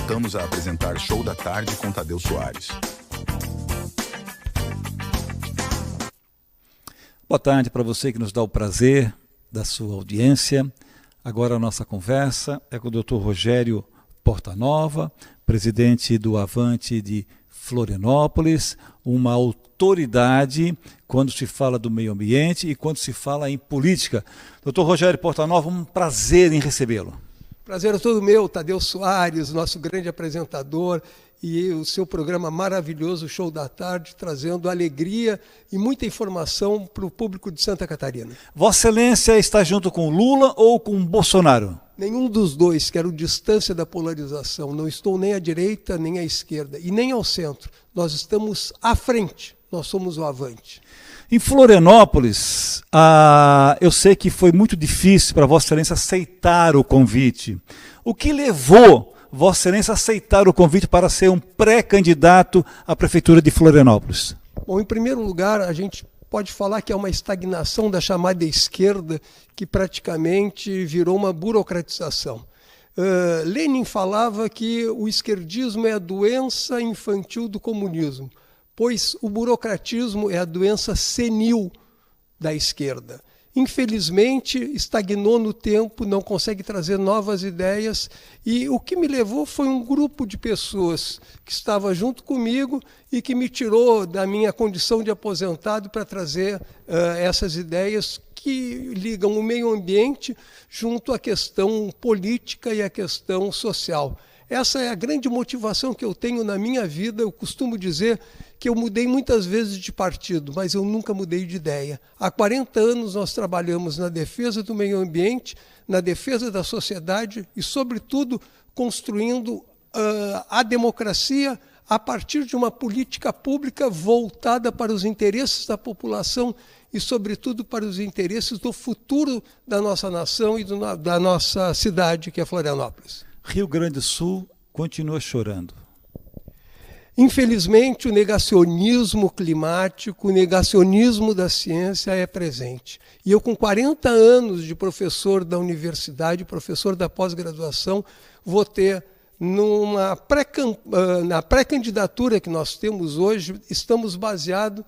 Voltamos a apresentar Show da Tarde com Tadeu Soares. Boa tarde para você que nos dá o prazer da sua audiência. Agora a nossa conversa é com o Dr. Rogério Portanova, presidente do Avante de Florianópolis, uma autoridade quando se fala do meio ambiente e quando se fala em política. Dr. Rogério Portanova, um prazer em recebê-lo. Prazer é todo meu, Tadeu Soares, nosso grande apresentador, e o seu programa maravilhoso, Show da Tarde, trazendo alegria e muita informação para o público de Santa Catarina. Vossa Excelência está junto com Lula ou com Bolsonaro? Nenhum dos dois, quero distância da polarização. Não estou nem à direita, nem à esquerda, e nem ao centro. Nós estamos à frente, nós somos o Avante. Em Florianópolis, eu sei que foi muito difícil para Vossa Excelência aceitar o convite. O que levou Vossa Excelência a aceitar o convite para ser um pré-candidato à Prefeitura de Florianópolis? Bom, em primeiro lugar, a gente pode falar que é uma estagnação da chamada esquerda que praticamente virou uma burocratização. Lenin falava que o esquerdismo é a doença infantil do comunismo, pois o burocratismo é a doença senil da esquerda. Infelizmente, estagnou no tempo, não consegue trazer novas ideias, e o que me levou foi um grupo de pessoas que estava junto comigo e que me tirou da minha condição de aposentado para trazer essas ideias que ligam o meio ambiente junto à questão política e à questão social. Essa é a grande motivação que eu tenho na minha vida. Eu costumo dizer que eu mudei muitas vezes de partido, mas eu nunca mudei de ideia. Há 40 anos nós trabalhamos na defesa do meio ambiente, na defesa da sociedade e, sobretudo, construindo a democracia a partir de uma política pública voltada para os interesses da população e, sobretudo, para os interesses do futuro da nossa nação e da nossa cidade, que é Florianópolis. Rio Grande do Sul continua chorando. Infelizmente, o negacionismo climático, o negacionismo da ciência é presente. E eu, com 40 anos de professor da universidade, professor da pós-graduação, vou ter, na pré-candidatura que nós temos hoje, estamos baseados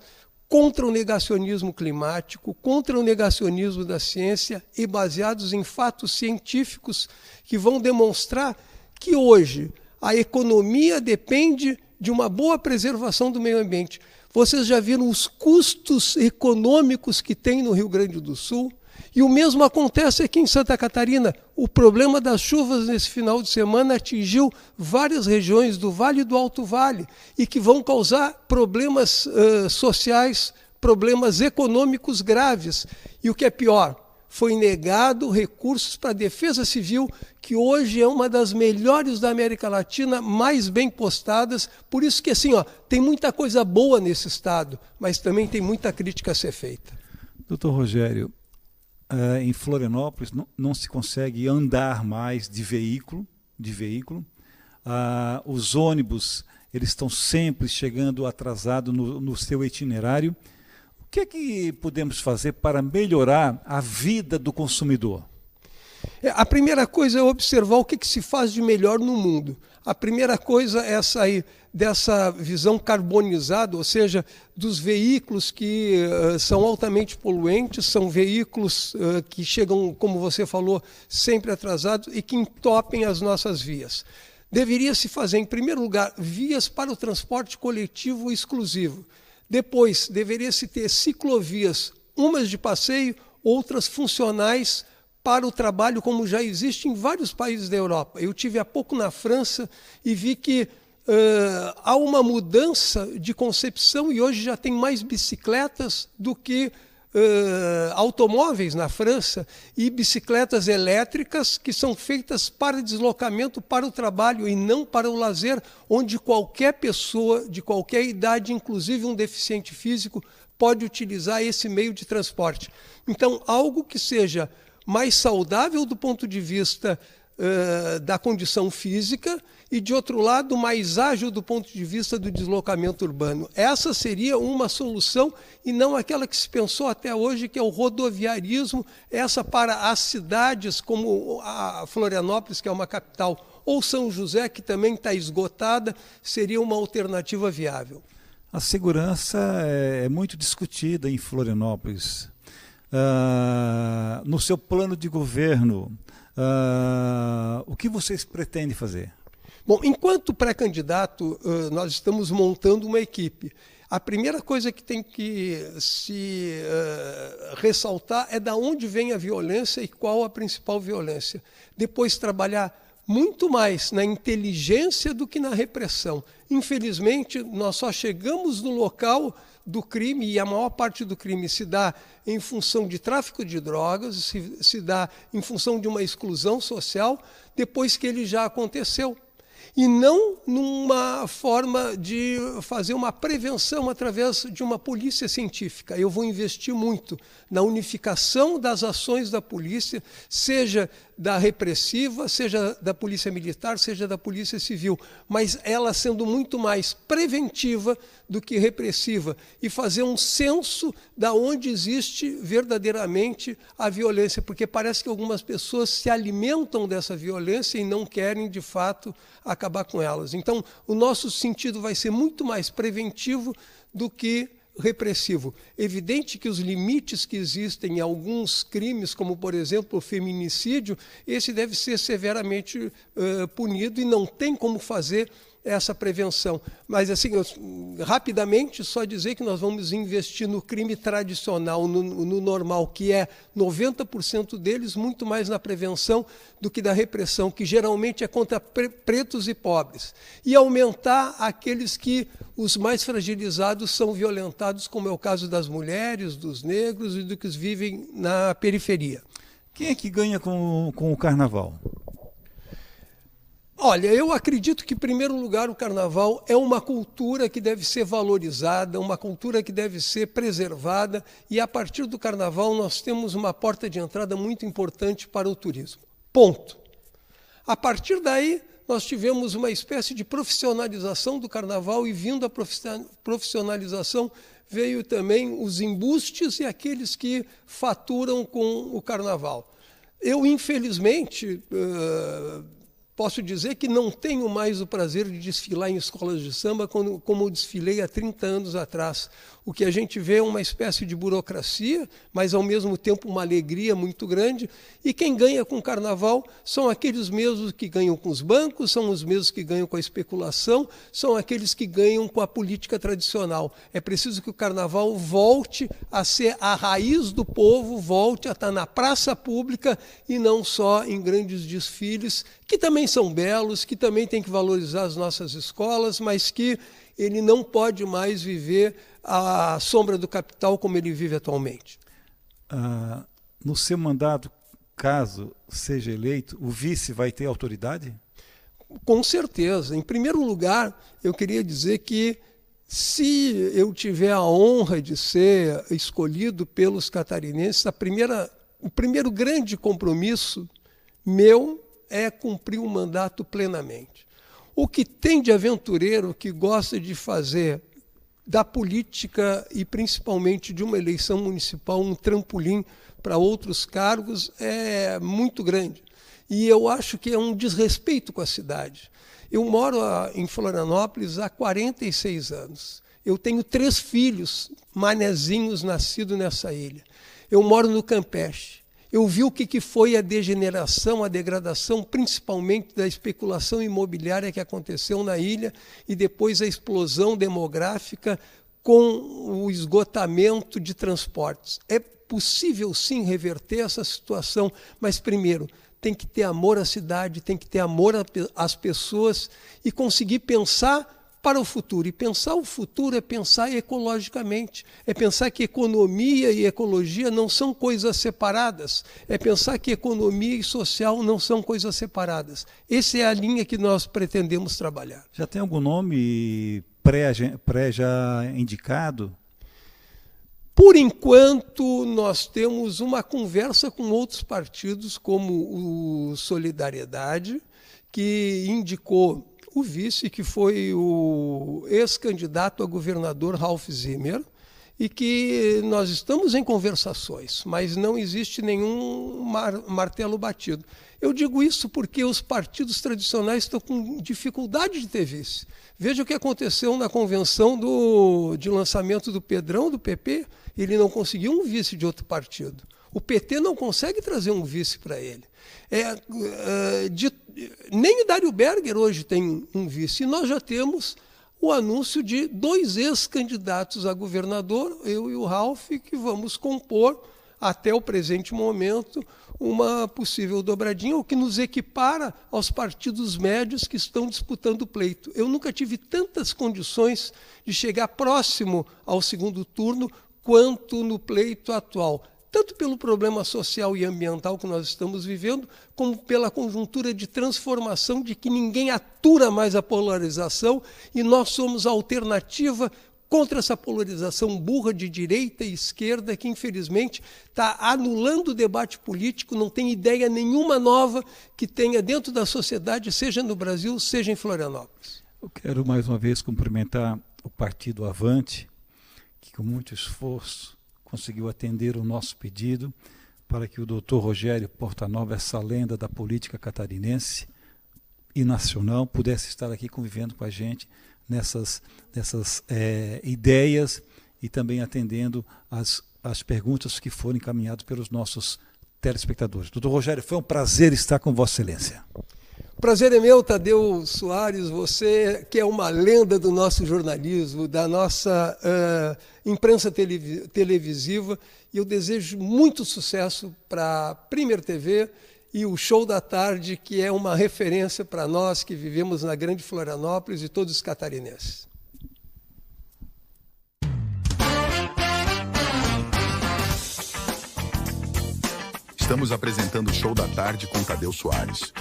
contra o negacionismo climático, contra o negacionismo da ciência e baseados em fatos científicos que vão demonstrar que hoje a economia depende de uma boa preservação do meio ambiente. Vocês já viram os custos econômicos que tem no Rio Grande do Sul? E o mesmo acontece aqui em Santa Catarina. O problema das chuvas nesse final de semana atingiu várias regiões do Vale e do Alto Vale e que vão causar problemas sociais, problemas econômicos graves. E o que é pior, foi negado recursos para a Defesa Civil, que hoje é uma das melhores da América Latina, mais bem postadas. Por isso que assim, tem muita coisa boa nesse estado, mas também tem muita crítica a ser feita. Doutor Rogério, em Florianópolis não se consegue andar mais de veículo. Os ônibus eles estão sempre chegando atrasados no seu itinerário. O que é que podemos fazer para melhorar a vida do consumidor? A primeira coisa é observar o que se faz de melhor no mundo. A primeira coisa é sair dessa visão carbonizada, ou seja, dos veículos que são altamente poluentes, são veículos que chegam, como você falou, sempre atrasados e que entopem as nossas vias. Deveria se fazer, em primeiro lugar, vias para o transporte coletivo exclusivo. Depois, deveria-se ter ciclovias, umas de passeio, outras funcionais para o trabalho, como já existe em vários países da Europa. Eu estive há pouco na França e vi que há uma mudança de concepção e hoje já tem mais bicicletas do que automóveis na França e bicicletas elétricas que são feitas para deslocamento para o trabalho e não para o lazer, onde qualquer pessoa de qualquer idade, inclusive um deficiente físico, pode utilizar esse meio de transporte. Então, algo que seja mais saudável do ponto de vista da condição física e, de outro lado, mais ágil do ponto de vista do deslocamento urbano. Essa seria uma solução e não aquela que se pensou até hoje, que é o rodoviarismo, essa para as cidades como a Florianópolis, que é uma capital, ou São José, que também está esgotada, seria uma alternativa viável. A segurança é muito discutida em Florianópolis. No seu plano de governo, o que vocês pretendem fazer? Bom, enquanto pré-candidato, nós estamos montando uma equipe. A primeira coisa que tem que se ressaltar é de onde vem a violência e qual a principal violência. Depois trabalhar muito mais na inteligência do que na repressão. Infelizmente, nós só chegamos no local do crime, e a maior parte do crime se dá em função de tráfico de drogas, se dá em função de uma exclusão social, depois que ele já aconteceu. E não numa forma de fazer uma prevenção através de uma polícia científica. Eu vou investir muito na unificação das ações da polícia, seja da repressiva, seja da polícia militar, seja da polícia civil, mas ela sendo muito mais preventiva do que repressiva, e fazer um censo da onde existe verdadeiramente a violência, porque parece que algumas pessoas se alimentam dessa violência e não querem, de fato, acabar com elas. Então, o nosso sentido vai ser muito mais preventivo do que repressivo. Evidente que os limites que existem em alguns crimes, como, por exemplo, o feminicídio, esse deve ser severamente punido, e não tem como fazer essa prevenção. Mas, assim, rapidamente, só dizer que nós vamos investir no crime tradicional, no normal, que é 90% deles, muito mais na prevenção do que da repressão, que geralmente é contra pretos e pobres. E aumentar aqueles que os mais fragilizados são violentados, como é o caso das mulheres, dos negros e dos que vivem na periferia. Quem é que ganha com o carnaval? Olha, eu acredito que, em primeiro lugar, o carnaval é uma cultura que deve ser valorizada, uma cultura que deve ser preservada, e a partir do carnaval nós temos uma porta de entrada muito importante para o turismo. Ponto. A partir daí, nós tivemos uma espécie de profissionalização do carnaval, e vindo a profissionalização, veio também os embustes e aqueles que faturam com o carnaval. Eu, infelizmente, posso dizer que não tenho mais o prazer de desfilar em escolas de samba como eu desfilei há 30 anos atrás. O que a gente vê é uma espécie de burocracia, mas ao mesmo tempo uma alegria muito grande. E quem ganha com o carnaval são aqueles mesmos que ganham com os bancos, são os mesmos que ganham com a especulação, são aqueles que ganham com a política tradicional. É preciso que o carnaval volte a ser a raiz do povo, volte a estar na praça pública e não só em grandes desfiles, que também são belos, que também tem que valorizar as nossas escolas, mas que ele não pode mais viver à sombra do capital como ele vive atualmente. No seu mandato, caso seja eleito, o vice vai ter autoridade? Com certeza. Em primeiro lugar, eu queria dizer que, se eu tiver a honra de ser escolhido pelos catarinenses, o primeiro grande compromisso meu é cumprir o mandato plenamente. O que tem de aventureiro que gosta de fazer da política, e principalmente de uma eleição municipal, um trampolim para outros cargos, é muito grande. E eu acho que é um desrespeito com a cidade. Eu moro em Florianópolis há 46 anos. Eu tenho 3 filhos manezinhos nascidos nessa ilha. Eu moro no Campeche. Eu vi o que foi a degeneração, a degradação, principalmente da especulação imobiliária que aconteceu na ilha, e depois a explosão demográfica com o esgotamento de transportes. É possível, sim, reverter essa situação, mas, primeiro, tem que ter amor à cidade, tem que ter amor às pessoas e conseguir pensar para o futuro. E pensar o futuro é pensar ecologicamente, é pensar que economia e ecologia não são coisas separadas, é pensar que economia e social não são coisas separadas. Essa é a linha que nós pretendemos trabalhar. Já tem algum nome pré já indicado? Por enquanto, nós temos uma conversa com outros partidos, como o Solidariedade, que indicou o vice, que foi o ex-candidato a governador Ralph Zimmer, e que nós estamos em conversações, mas não existe nenhum martelo batido. Eu digo isso porque os partidos tradicionais estão com dificuldade de ter vice. Veja o que aconteceu na convenção de lançamento do Pedrão, do PP, ele não conseguiu um vice de outro partido. O PT não consegue trazer um vice para ele. Nem o Dário Berger hoje tem um vice. E nós já temos o anúncio de 2 ex-candidatos a governador, eu e o Ralph, que vamos compor, até o presente momento, uma possível dobradinha, o que nos equipara aos partidos médios que estão disputando o pleito. Eu nunca tive tantas condições de chegar próximo ao segundo turno quanto no pleito atual, tanto pelo problema social e ambiental que nós estamos vivendo, como pela conjuntura de transformação de que ninguém atura mais a polarização e nós somos a alternativa contra essa polarização burra de direita e esquerda que, infelizmente, está anulando o debate político, não tem ideia nenhuma nova que tenha dentro da sociedade, seja no Brasil, seja em Florianópolis. Eu quero mais uma vez cumprimentar o Partido Avante, que com muito esforço conseguiu atender o nosso pedido para que o Dr. Rogério Portanova, essa lenda da política catarinense e nacional, pudesse estar aqui convivendo com a gente nessas ideias e também atendendo as perguntas que foram encaminhadas pelos nossos telespectadores. Dr. Rogério, foi um prazer estar com Vossa Excelência. Prazer é meu, Tadeu Soares, você que é uma lenda do nosso jornalismo, da nossa imprensa televisiva, e eu desejo muito sucesso para a Premier TV e o Show da Tarde, que é uma referência para nós que vivemos na Grande Florianópolis e todos os catarinenses. Estamos apresentando o Show da Tarde com Tadeu Soares.